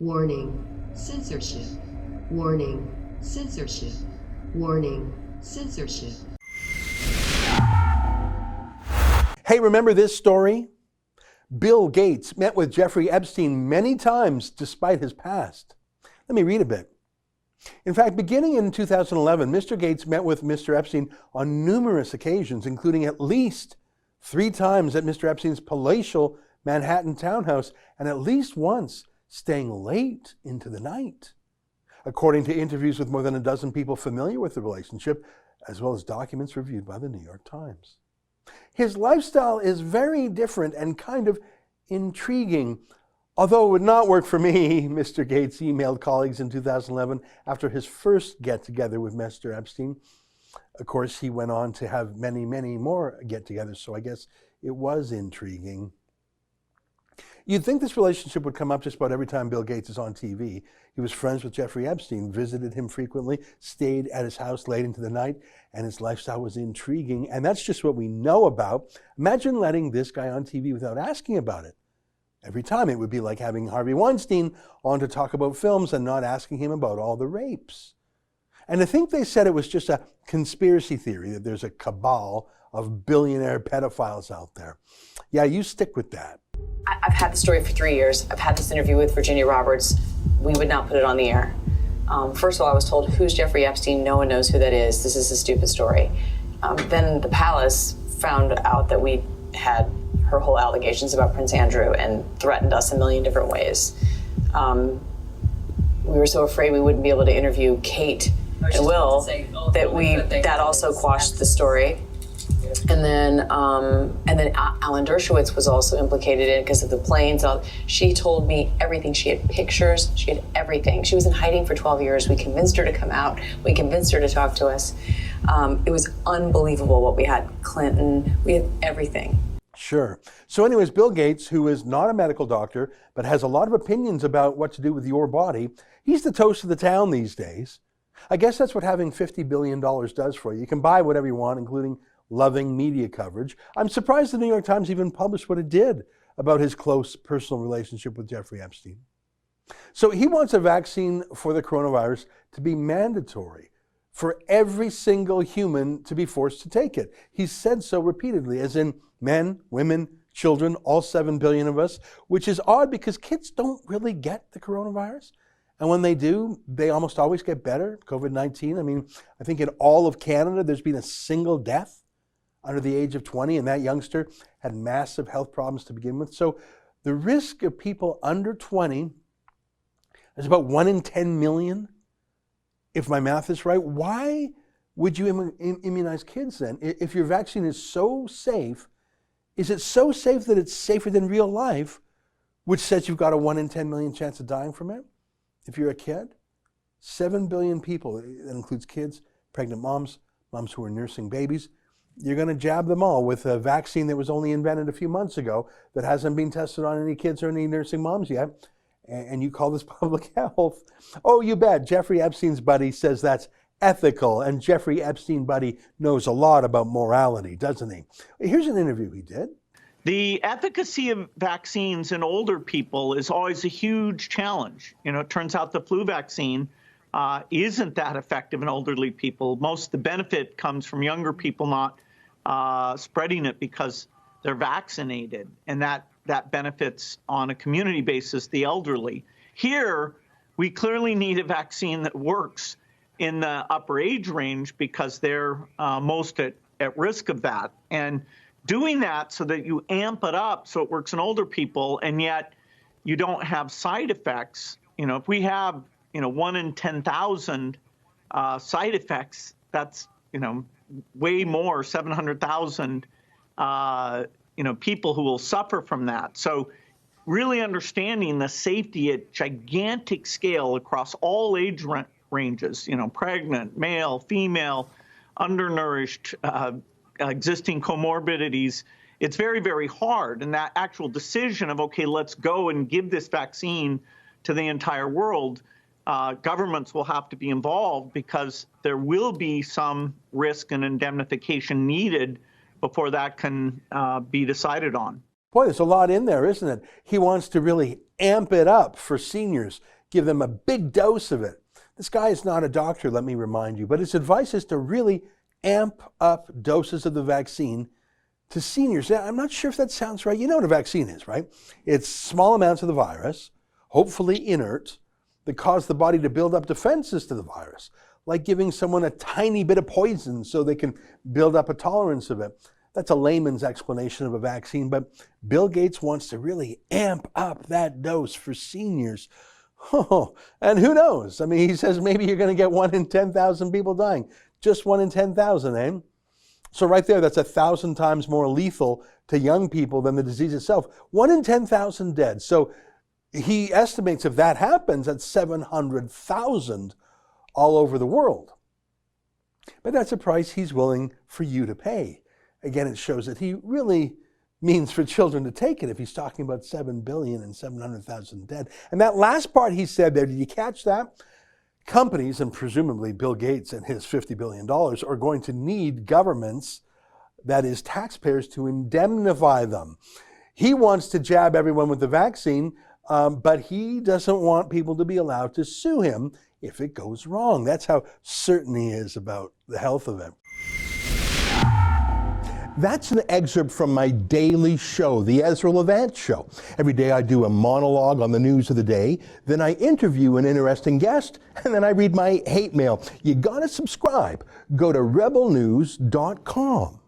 Warning, censorship. Warning, censorship. Warning, censorship. Hey, remember this story? Bill Gates met with Jeffrey Epstein many times despite his past. Let me read a bit. In fact, beginning in 2011, Mr. Gates met with Mr. Epstein on numerous occasions, including at least 3 times at Mr. Epstein's palatial Manhattan townhouse, and at least once staying late into the night. According to interviews with more than a dozen people familiar with the relationship, as well as documents reviewed by the New York Times. His lifestyle is very different and kind of intriguing. Although it would not work for me, Mr. Gates emailed colleagues in 2011 after his first get-together with Mr. Epstein. Of course, he went on to have many, many more get-togethers, so I guess it was intriguing. You'd think this relationship would come up just about every time Bill Gates is on TV. He was friends with Jeffrey Epstein, visited him frequently, stayed at his house late into the night, and his lifestyle was intriguing. And that's just what we know about. Imagine letting this guy on TV without asking about it. Every time it would be like having Harvey Weinstein on to talk about films and not asking him about all the rapes. And I think they said it was just a conspiracy theory, that there's a cabal of billionaire pedophiles out there. Yeah, you stick with that. I've had the story for 3 years. I've had this interview with Virginia Roberts. We would not put it on the air. First of all, I was told, who's Jeffrey Epstein? No one knows who that is. This is a stupid story. Then the palace found out that we had her whole allegations about Prince Andrew and threatened us a million different ways. We were so afraid we wouldn't be able to interview Kate and Will that also quashed the story. And then Alan Dershowitz was also implicated in it because of the planes. She told me everything. She had pictures. She had everything. She was in hiding for 12 years. We convinced her to come out. We convinced her to talk to us. It was unbelievable what we had. Clinton, we had everything. Sure. So anyways, Bill Gates, who is not a medical doctor, but has a lot of opinions about what to do with your body, he's the toast of the town these days. I guess that's what having $50 billion does for you. You can buy whatever you want, including loving media coverage. I'm surprised the New York Times even published what it did about his close personal relationship with Jeffrey Epstein. So he wants a vaccine for the coronavirus to be mandatory for every single human to be forced to take it. He's said so repeatedly, as in men, women, children, all 7 billion of us, which is odd because kids don't really get the coronavirus. And when they do, they almost always get better, COVID-19. I mean, I think in all of Canada, there's been a single death under the age of 20, and that youngster had massive health problems to begin with. So the risk of people under 20 is about 1 in 10 million, if my math is right. Why would you immunize kids then? If your vaccine is so safe, is it so safe that it's safer than real life, which says you've got a 1 in 10 million chance of dying from it? If you're a kid, 7 billion people, that includes kids, pregnant moms, moms who are nursing babies, you're going to jab them all with a vaccine that was only invented a few months ago that hasn't been tested on any kids or any nursing moms yet. And you call this public health? Oh, you bet. Jeffrey Epstein's buddy says that's ethical. And Jeffrey Epstein buddy knows a lot about morality, doesn't he? Here's an interview he did. The efficacy of vaccines in older people is always a huge challenge. You know, it turns out the flu vaccine isn't that effective in elderly people. Most of the benefit comes from younger people not spreading it because they're vaccinated, and that benefits on a community basis the elderly. Here, we clearly need a vaccine that works in the upper age range because they're most at risk of that. And doing that so that you amp it up so it works in older people and yet you don't have side effects. You know, if we have 1 in 10,000 side effects, that's, way more, 700,000, people who will suffer from that. So really understanding the safety at gigantic scale across all age ranges, pregnant, male, female, undernourished, existing comorbidities, it's very, very hard. And that actual decision of, okay, let's go and give this vaccine to the entire world, governments will have to be involved because there will be some risk and indemnification needed before that can be decided on. Boy, there's a lot in there, isn't it? He wants to really amp it up for seniors, give them a big dose of it. This guy is not a doctor, let me remind you, but his advice is to really amp up doses of the vaccine to seniors. Now, I'm not sure if that sounds right. You know what a vaccine is, right? It's small amounts of the virus, hopefully inert, that cause the body to build up defenses to the virus, like giving someone a tiny bit of poison so they can build up a tolerance of it. That's a layman's explanation of a vaccine, but Bill Gates wants to really amp up that dose for seniors. Oh, and who knows? I mean, he says maybe you're going to get 1 in 10,000 people dying. Just 1 in 10,000, eh? So right there, that's 1,000 times more lethal to young people than the disease itself. 1 in 10,000 dead. So he estimates if that happens, that's 700,000 all over the world. But that's a price he's willing for you to pay. Again, it shows that he really means for children to take it if he's talking about 7 billion and 700,000 dead. And that last part he said there, did you catch that? Companies, and presumably Bill Gates and his $50 billion, are going to need governments, that is taxpayers, to indemnify them. He wants to jab everyone with the vaccine, but he doesn't want people to be allowed to sue him if it goes wrong. That's how certain he is about the health of it. That's an excerpt from my daily show, the Ezra Levant Show. Every day I do a monologue on the news of the day, then I interview an interesting guest, and then I read my hate mail. You gotta subscribe. Go to rebelnews.com.